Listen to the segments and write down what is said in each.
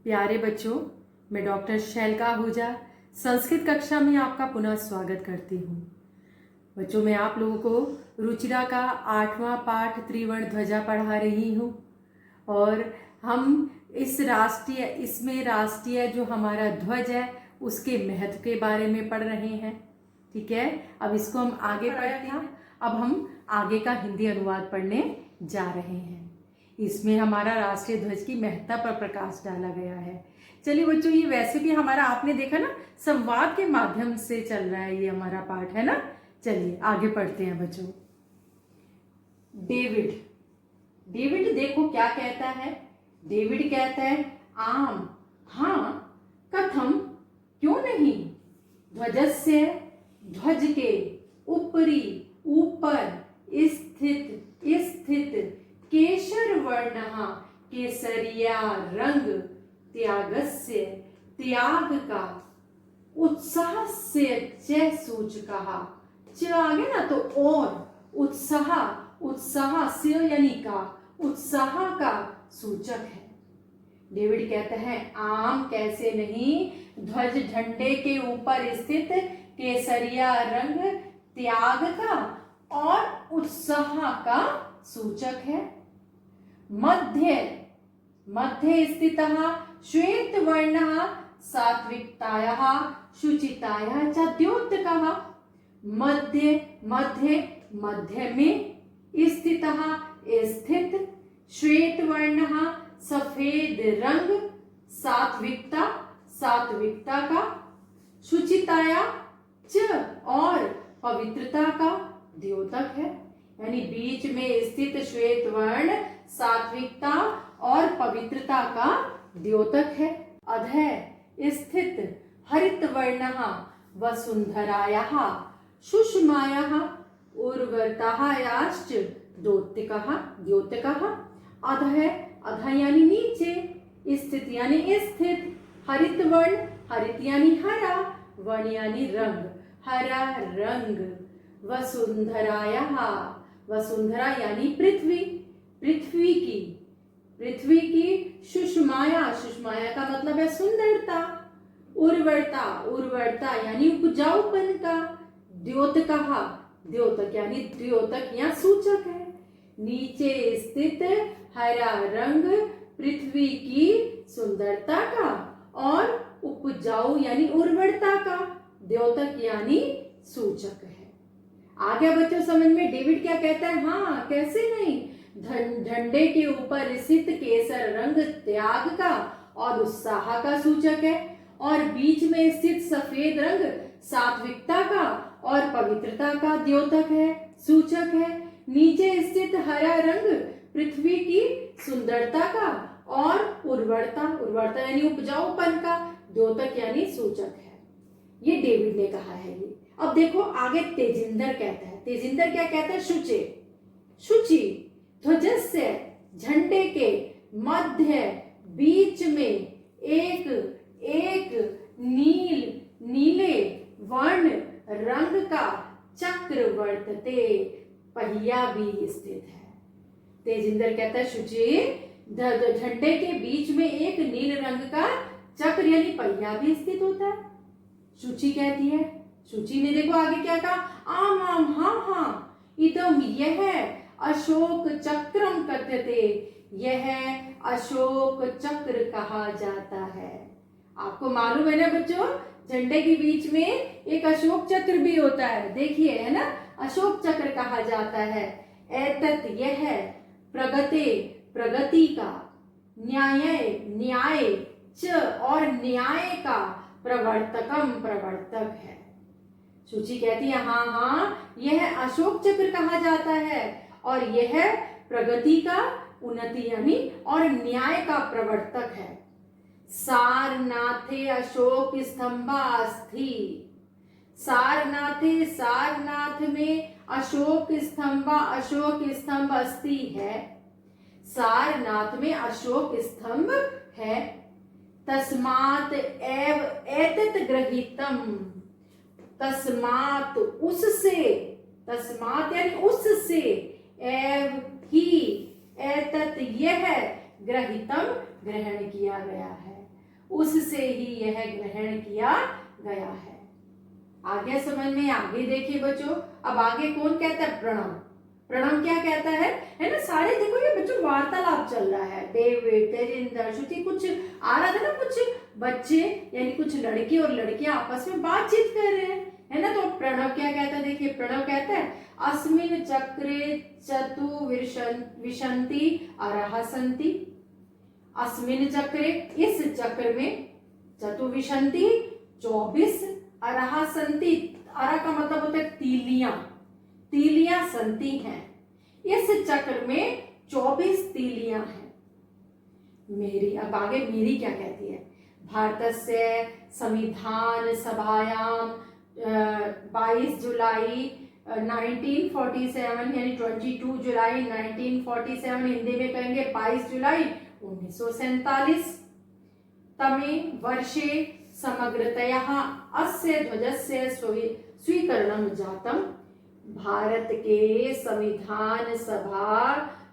प्यारे बच्चों, मैं डॉक्टर शैलका आहूजा संस्कृत कक्षा में आपका पुनः स्वागत करती हूँ। बच्चों, मैं आप लोगों को रुचिरा का 8वां पाठ त्रिवर्ण ध्वजा पढ़ा रही हूँ और हम इसमें राष्ट्रीय जो हमारा ध्वज है उसके महत्व के बारे में पढ़ रहे हैं। ठीक है, अब इसको हम आगे पढ़ते हैं। अब हम आगे का हिंदी अनुवाद पढ़ने जा रहे हैं। इसमें हमारा राष्ट्रीय ध्वज की महत्ता पर प्रकाश डाला गया है। चलिए बच्चों, ये वैसे भी हमारा आपने देखा ना, संवाद के माध्यम से चल रहा है, ये हमारा पाठ है ना। चलिए आगे पढ़ते हैं बच्चों। डेविड, डेविड देखो क्या कहता है। डेविड कहता है आम, हाँ, कथम, क्यों नहीं, ध्वजस्य, ध्वज के, ऊपरी, ऊपर, स्थित केशर वर्ण, केसरिया रंग, त्यागस्य, त्याग का, उत्साह से च सूचकः, च आगे ना तो और, उत्साह, उत्साह से यानी का, उत्साह का सूचक है। डेविड कहता है आम, कैसे नहीं, ध्वज झंडे के ऊपर स्थित केसरिया रंग त्याग का और उत्साह का सूचक है। मध्य, मध्य स्थितः श्वेत वर्णः सात्विकतायाः शुचितायाः च द्योतकः। मध्य, मध्य, मध्य में, स्थितः स्थित, श्वेत वर्णः सफेद रंग, सात्विकता, सात्विकता का, शुचिताया च और पवित्रता का द्योतक है। यानी बीच में स्थित श्वेत वर्ण सात्विकता और पवित्रता का द्योतक है। अधः स्थित हरित वर्णः वसुंधरायाः सुषमायाः उर्वरतायाश्च द्योतकः, द्योतकः। अधः, अधः यानी नीचे, स्थित यानी स्थित, हरित वर्ण, हरित यानी हरा, वर्ण यानी रंग, हरा रंग, वसुंधरायाः, वसुंधरा यानी पृथ्वी, पृथ्वी की, पृथ्वी की, सुषमाया, सुषमाया का मतलब है सुंदरता, उर्वरता, उर्वरता यानी उपजाऊपन का, द्योतकः, द्योतक यानी द्योतक या सूचक है। नीचे स्थित हरा रंग पृथ्वी की सुंदरता का और उपजाऊ यानी उर्वरता का, द्योतक यानी सूचक है। आ गया बच्चों समझ में? डेविड क्या कहता है, हाँ कैसे नहीं, झंडे के ऊपर स्थित केसर रंग त्याग का और उत्साह का सूचक है और बीच में स्थित सफेद रंग सात्विकता का और पवित्रता का द्योतक है, सूचक है। नीचे स्थित हरा रंग पृथ्वी की सुंदरता का और उर्वरता, उर्वरता यानी उपजाऊपन का द्योतक यानी सूचक है। ये डेविड ने कहा है ये। अब देखो आगे तेजिंदर कहता है। तेजिंदर क्या कहता है? शुचि, शुचि ध्वजस्य, झंडे के मध्य बीच में एक नीले वर्ण रंग का चक्र वर्तते, पहिया भी स्थित है। तेजिंदर कहता है शुचि, झंडे के बीच में एक नील रंग का चक्र यानी पहिया भी स्थित होता है। शुचि कहती है, शुचि ने देखो आगे क्या कहा, आम आम, हाँ हाँ, इदम यह अशोक चक्रम कथ्यते, यह अशोक चक्र कहा जाता है। आपको मालूम है ना बच्चों, झंडे के बीच में एक अशोक चक्र भी होता है, देखिए है ना, अशोक चक्र कहा जाता है। एतत् यह प्रगते, प्रगति का, न्याय, न्याय च और न्याय का, प्रवर्तकम, प्रवर्तक है। सूची कहती है हाँ हाँ, यह अशोक चक्र कहा जाता है और यह प्रगति का, उन्नति यानी और न्याय का प्रवर्तक है। सारनाथे अशोक स्तंभा अस्थि, सारनाथे, सारनाथ में अशोक स्तंभा, अशोक स्तंभ अस्थि है, सारनाथ में अशोक स्तंभ है। तस्मात् एव एतत् गृहीतम, तस्मात् उससे, तस्मात् यानी उससे, एव ही, एतत् यह, ग्रहितम ग्रहण किया गया है, उससे ही यह ग्रहण किया गया है। आगे समझ में? आगे देखिए बच्चों, अब आगे कौन कहता है? प्रणव। प्रणव क्या कहता है ना? सारे देखो ये बच्चों वार्तालाप चल रहा है, डेविड, तेजिंदर, श्रुति, कुछ आ रहा था ना, कुछ बच्चे यानी कुछ लड़के और लड़कियां आपस में बातचीत कर रहे हैं, है ना। तो प्रणव क्या कहता है? देखिए प्रणव कहता है अस्मिन चक्रे चतुर्विंशति अरहा सन्ति। अस्मिन चक्रे, इस चक्र में, चतुर्विंशति 24 अरहा सन्ति। अरहा का मतलब होता है तीलियां, तीलियां संति हैं। इस चक्र में 24 तीलियां हैं। मेरी, अब आगे मेरी क्या कहती है? भारतस्य संविधान सभायाम 22 जुलाई 1947 यानी 22 जुलाई 1947, हिंदी में कहेंगे 22 जुलाई 1947 तमे वर्षे समग्रतया अस्य ध्वजस्य स्वीकरणं जातम्। भारत के संविधान सभा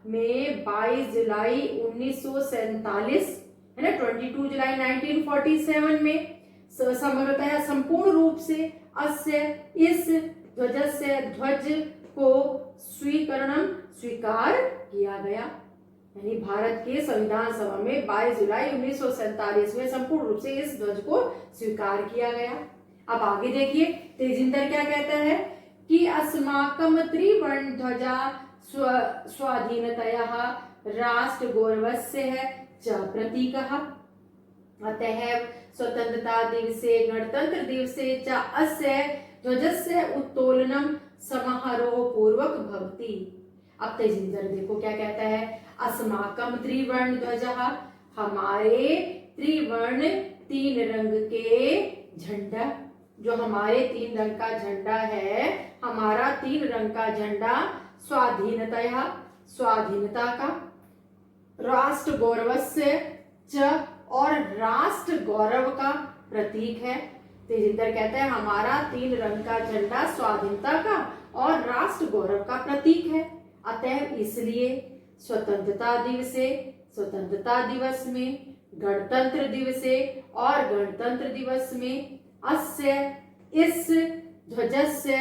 में 22 जुलाई 1947 है ना, 22 जुलाई 1947 में समग्रतया संपूर्ण रूप से अस्य, इस ध्वजस्य, ध्वज को स्वीकार किया गया। यानी भारत के संविधान सभा में 22 जुलाई 1947 में संपूर्ण रूप से इस ध्वज को स्वीकार किया गया। अब आगे देखिए तेजिंदर क्या कहता है कि अस्माकं त्रिवर्ण ध्वजा स्वाधीनतया राष्ट्र गौरवस्य च प्रतीकः। अतः स्वतंत्रता दिवसे गणतंत्र दिवसे च अस्य ध्वजस्य उत्तोलनं समारोह पूर्वक भवति। अब तेजिंदर देखो क्या कहता है, अस्माकं त्रिवर्ण ध्वजः, हमारे त्रिवर्ण, 3 रंग के झंडा, जो हमारे 3 रंग का झंडा है, हमारा 3 रंग का झंडा स्वाधीनतया, स्वाधीनता का, राष्ट्र गौरवस्य च, और राष्ट्र गौरव का प्रतीक है। तेजिंदर कहता है हमारा 3 रंग का झंडा स्वाधीनता का और राष्ट्र गौरव का प्रतीक है। अतः इसलिए स्वतंत्रता दिवसे, स्वतंत्रता दिवस में, गणतंत्र दिवसे और गणतंत्र दिवस में, अस्य, इस ध्वजस्य,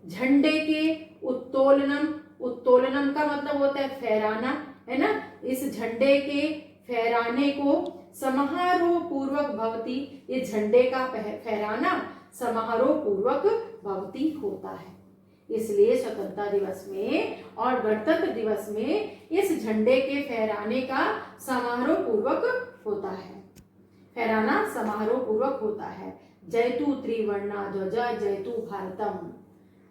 झंडे के, उत्तोलनम, उत्तोलनम का मतलब होता है फहराना, है ना, इस झंडे के फहराने को समारोह पूर्वक भवति, ये झंडे का फहराना समारोह पूर्वक भवति होता है। इसलिए स्वतंत्रता दिवस में और गणतंत्र दिवस में इस झंडे के फहराने का समारोह पूर्वक होता है, फहराना समारोह पूर्वक होता है। जयतु त्रिवर्णा ध्वजा जयतु भारतम,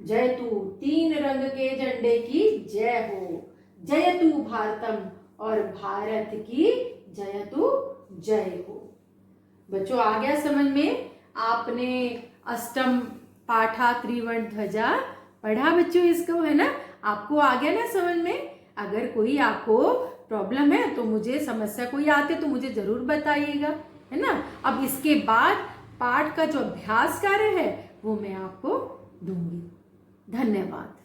जयतु 3 रंग के झंडे की जय हो, जयतु भारतम, और भारत की जयतु जय हो। बच्चों आ गया समझ में? आपने अष्टम पाठा त्रिवर्ण ध्वजा पढ़ा बच्चों इसको, है ना, आपको आ गया ना समझ में? अगर कोई आपको प्रॉब्लम है तो मुझे, समस्या कोई आते तो मुझे जरूर बताइएगा, है ना। अब इसके बाद पाठ का जो अभ्यास कार्य है वो मैं आपको दूंगी। धन्यवाद।